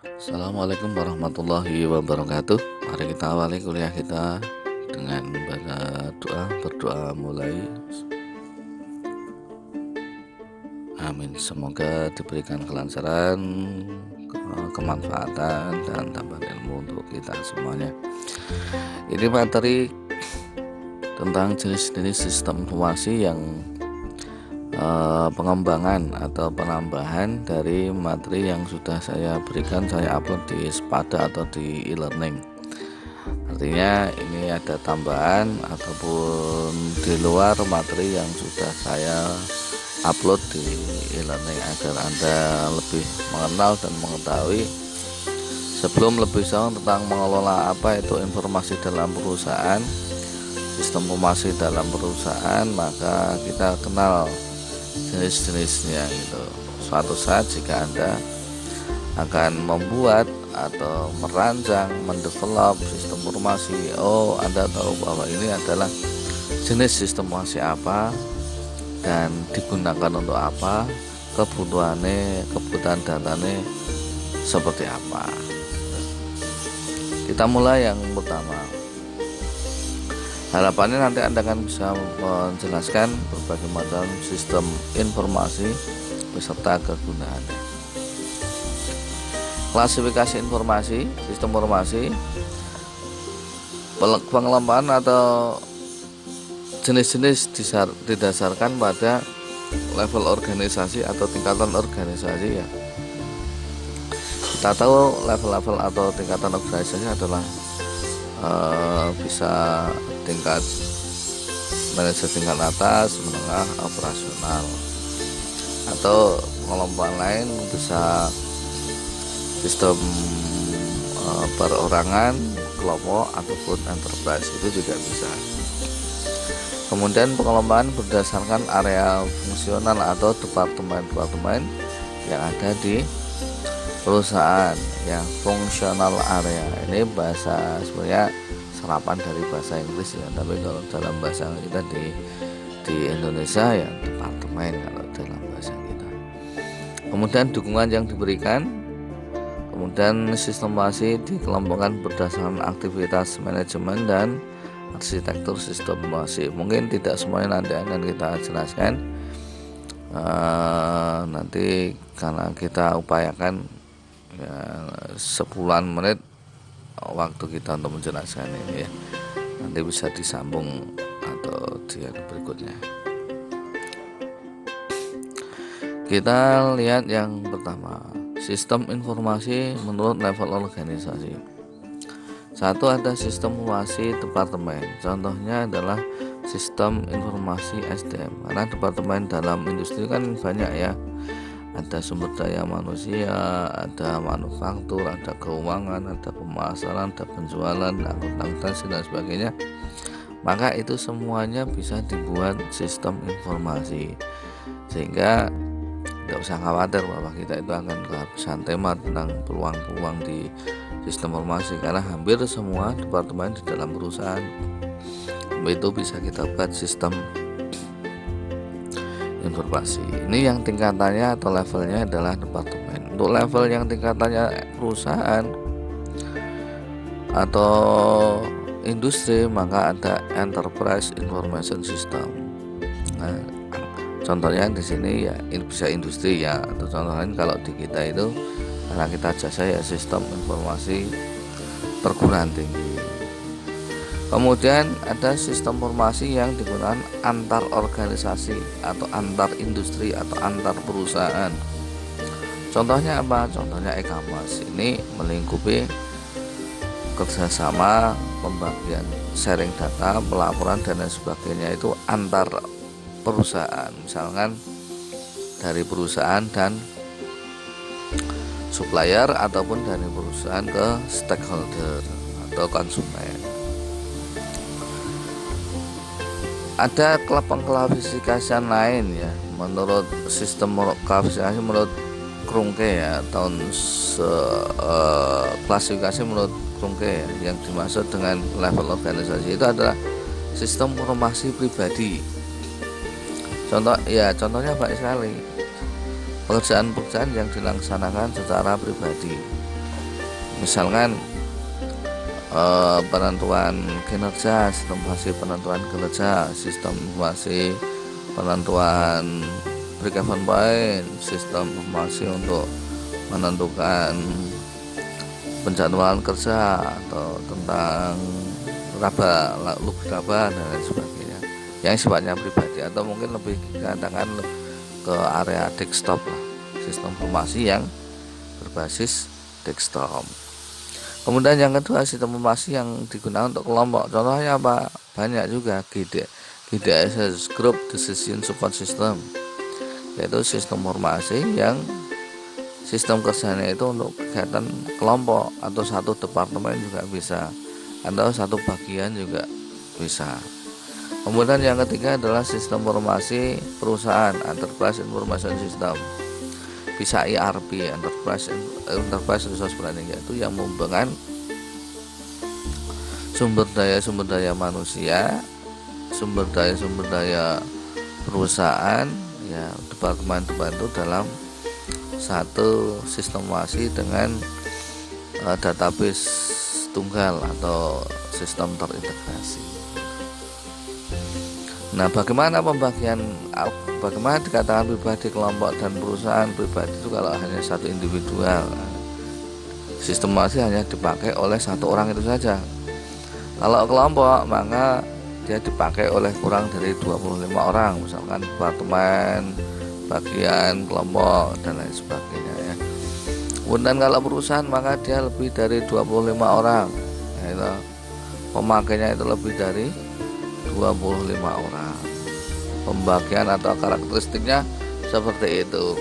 Assalamualaikum warahmatullahi wabarakatuh. Mari kita awali kuliah kita dengan membaca doa, berdoa mulai. Amin. Semoga diberikan kelancaran, kemanfaatan dan tambahan ilmu untuk kita semuanya. Ini materi tentang jenis-jenis sistem informasi yang pengembangan atau penambahan dari materi yang sudah saya berikan, saya upload di Spada atau di e-learning. Artinya ini ada tambahan ataupun di luar materi yang sudah saya upload di e-learning agar Anda lebih mengenal dan mengetahui sebelum lebih jauh tentang mengelola apa itu informasi dalam perusahaan, sistem informasi dalam perusahaan, maka kita kenal jenis-jenisnya gitu. Suatu saat jika Anda akan membuat atau merancang, mendevelop sistem informasi, Anda tahu bahwa ini adalah jenis sistem informasi apa dan digunakan untuk apa, kebutuhan datanya seperti apa. Kita mulai yang pertama. Harapannya nanti Anda akan bisa menjelaskan berbagai macam sistem informasi beserta kegunaannya. Klasifikasi informasi, sistem informasi, pengelompokan atau jenis-jenis didasarkan pada level organisasi atau tingkatan organisasi ya. Kita tahu level-level atau tingkatan organisasi adalah bisa tingkat manajer tingkat atas, menengah, operasional, atau pengelompokan lain bisa sistem perorangan, kelompok ataupun enterprise, itu juga bisa. Kemudian pengelompokan berdasarkan area fungsional atau departemen-departemen yang ada di perusahaan, yang fungsional area. Ini bahasa sebenarnya serapan dari bahasa Inggris ya, tapi kalau dalam bahasa kita di Indonesia ya departemen kalau dalam bahasa kita. Kemudian dukungan yang diberikan, kemudian sistem informasi dikelompokkan berdasarkan aktivitas manajemen dan arsitektur sistem informasi. Mungkin tidak semuanya nanti akan kita jelaskan, nanti karena kita upayakan ya 10 menit waktu kita untuk menjelaskan ini ya, nanti bisa disambung atau di berikutnya. Kita lihat yang pertama, sistem informasi menurut level organisasi. Satu, ada sistem informasi departemen. Contohnya adalah sistem informasi SDM, karena departemen dalam industri kan banyak ya. Ada sumber daya manusia, ada manufaktur, ada keuangan, ada pemasaran, ada penjualan, akuntansi dan sebagainya. Maka itu semuanya bisa dibuat sistem informasi, sehingga tidak usah khawatir bahwa kita itu akan kehabisan tema tentang peluang-peluang di sistem informasi, karena hampir semua departemen di dalam perusahaan itu bisa kita buat sistem informasi. Ini yang tingkatannya atau levelnya adalah departemen. Untuk level yang tingkatannya perusahaan atau industri, maka ada enterprise information system. Nah, contohnya di sini ya ini bisa industri ya, atau contoh lain kalau di kita itu karena kita jasa ya sistem informasi perguruan tinggi. Kemudian ada sistem informasi yang digunakan antar organisasi atau antar industri atau antar perusahaan. Contohnya apa? Contohnya e-commerce. Ini melingkupi kerjasama, pembagian, sharing data, pelaporan dan lain sebagainya itu antar perusahaan. Misalkan dari perusahaan dan supplier ataupun dari perusahaan ke stakeholder atau konsumen. Ada klasifikasi lain ya, menurut sistem klasifikasi menurut Krungke ya, klasifikasi menurut Krungke ya, yang dimaksud dengan level organisasi itu adalah sistem informasi pribadi. Contohnya baik sekali, pekerjaan-pekerjaan yang dilaksanakan secara pribadi. Misalkan penentuan kinerja, sistem informasi penentuan kinerja, sistem informasi penentuan break even point, sistem informasi untuk menentukan penjadwalan kerja atau tentang laba dan lain sebagainya yang sifatnya pribadi, atau mungkin lebih dikatakan ke area desktop lah, sistem informasi yang berbasis desktop. Kemudian yang kedua, sistem informasi yang digunakan untuk kelompok. Contohnya apa? Banyak juga. GDS Group Decision Support System, yaitu sistem informasi yang sistem kerjanya itu untuk kegiatan kelompok atau satu departemen juga bisa, atau satu bagian juga bisa. Kemudian yang ketiga adalah sistem informasi perusahaan, Enterprise Information System, bisa ERP, Enterprise Resource Planning, yaitu yang menghubungkan sumber daya manusia, sumber daya perusahaan, ya, departemen itu dalam satu sistem informasi dengan database tunggal atau sistem terintegrasi. Nah, bagaimana dikatakan pribadi, kelompok, dan perusahaan? Pribadi itu kalau hanya satu individual, sistem informasi hanya dipakai oleh satu orang itu saja. Kalau kelompok, maka dia dipakai oleh kurang dari 25 orang, misalkan departemen, bagian, kelompok, dan lain sebagainya, ya. Kemudian kalau perusahaan, maka dia lebih dari 25 orang, yaitu pemakainya itu lebih dari 25 orang. Pembagian atau karakteristiknya seperti itu.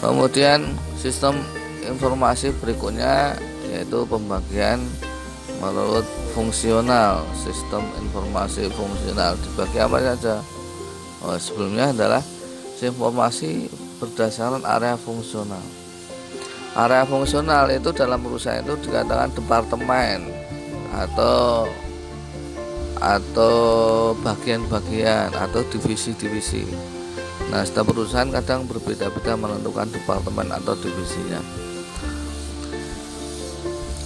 Kemudian sistem informasi berikutnya yaitu pembagian menurut fungsional. Sistem informasi fungsional dibagi apa saja? Sebelumnya adalah informasi berdasarkan area fungsional. Area fungsional itu dalam perusahaan itu dikatakan departemen atau bagian-bagian atau divisi-divisi. Nah, setiap perusahaan kadang berbeda-beda menentukan departemen atau divisinya.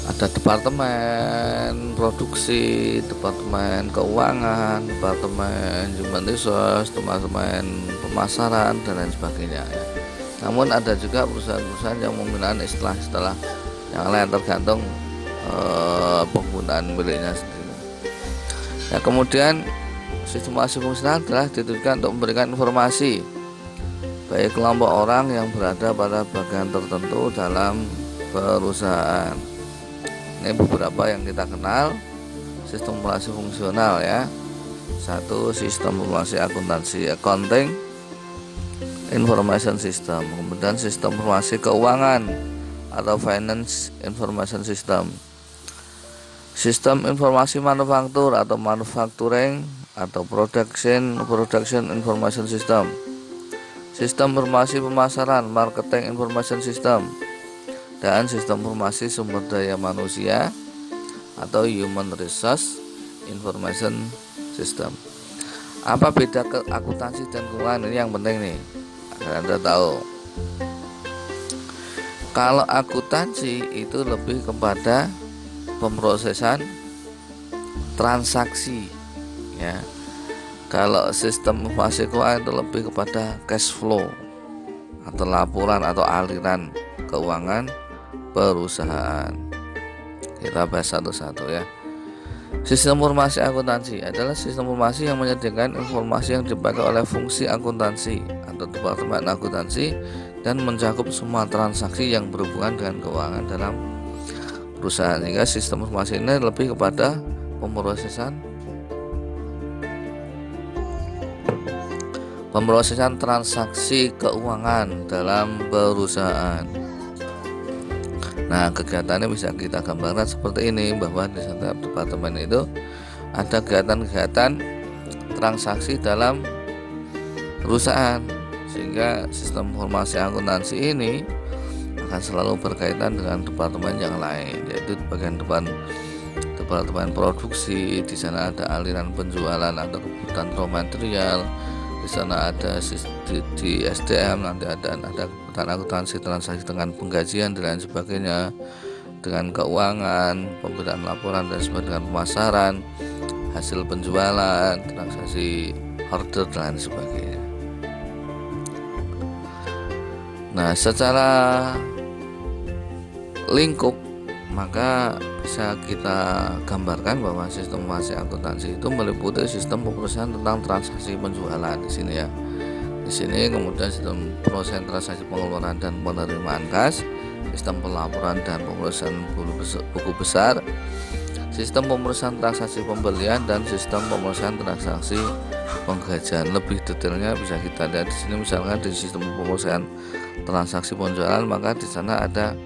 Ada departemen produksi, departemen keuangan, departemen human resource, departemen pemasaran, dan lain sebagainya, ya. Namun ada juga perusahaan-perusahaan yang menggunakan istilah-istilah yang lain tergantung penggunaan miliknya sendiri. Nah, kemudian sistem informasi fungsional adalah ditujukan untuk memberikan informasi bagi kelompok orang yang berada pada bagian tertentu dalam perusahaan. Ini beberapa yang kita kenal sistem informasi fungsional, ya. Satu, sistem informasi akuntansi, accounting information system. Kemudian sistem informasi keuangan atau finance information system. Sistem informasi manufaktur atau manufacturing atau production information system. Sistem informasi pemasaran, marketing information system. Dan sistem informasi sumber daya manusia atau human resource information system. Apa beda ke akuntansi dan keuangan? Ini yang penting nih, agar Anda tahu. Kalau akuntansi itu lebih kepada pemrosesan transaksi, ya. Kalau sistem informasi keuangan itu lebih kepada cash flow atau laporan atau aliran keuangan perusahaan. Kita bahas satu-satu, ya. Sistem informasi akuntansi adalah sistem informasi yang menyediakan informasi yang dipakai oleh fungsi akuntansi atau departemen akuntansi dan mencakup semua transaksi yang berhubungan dengan keuangan dalam perusahaan. Sehingga sistem informasi ini lebih kepada pemrosesan transaksi keuangan dalam perusahaan. Nah, kegiatannya bisa kita gambarkan seperti ini, bahwa di setiap departemen itu ada kegiatan-kegiatan transaksi dalam perusahaan, sehingga sistem informasi akuntansi ini akan selalu berkaitan dengan departemen yang lain, yaitu bagian departemen produksi. Di sana ada aliran penjualan atau kebutuhan raw material. Di sana ada di SDM, nanti ada kebutuhan kemudian akuntansi transaksi dengan penggajian dan lain sebagainya, dengan keuangan, pemberian laporan dan sebagainya, dengan pemasaran, hasil penjualan, transaksi order dan lain sebagainya. Nah, secara lingkup maka bisa kita gambarkan bahwa sistem informasi akuntansi itu meliputi sistem pemrosesan tentang transaksi penjualan di sini ya. Di sini kemudian sistem pemrosesan transaksi pengeluaran dan penerimaan kas, sistem pelaporan dan pemrosesan buku besar, sistem pemrosesan transaksi pembelian, dan sistem pemrosesan transaksi penggajian. Lebih detailnya bisa kita lihat di sini, misalkan di sistem pemrosesan transaksi penjualan maka di sana ada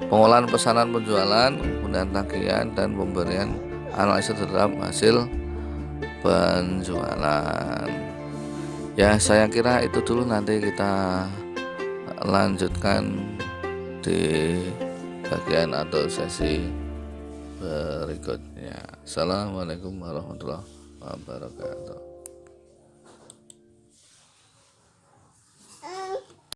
pengolahan pesanan penjualan, kemudian tagihan dan pemberian analisa terhadap hasil penjualan. Ya, saya kira itu dulu, nanti kita lanjutkan di bagian atau sesi berikutnya. Assalamualaikum warahmatullahi wabarakatuh.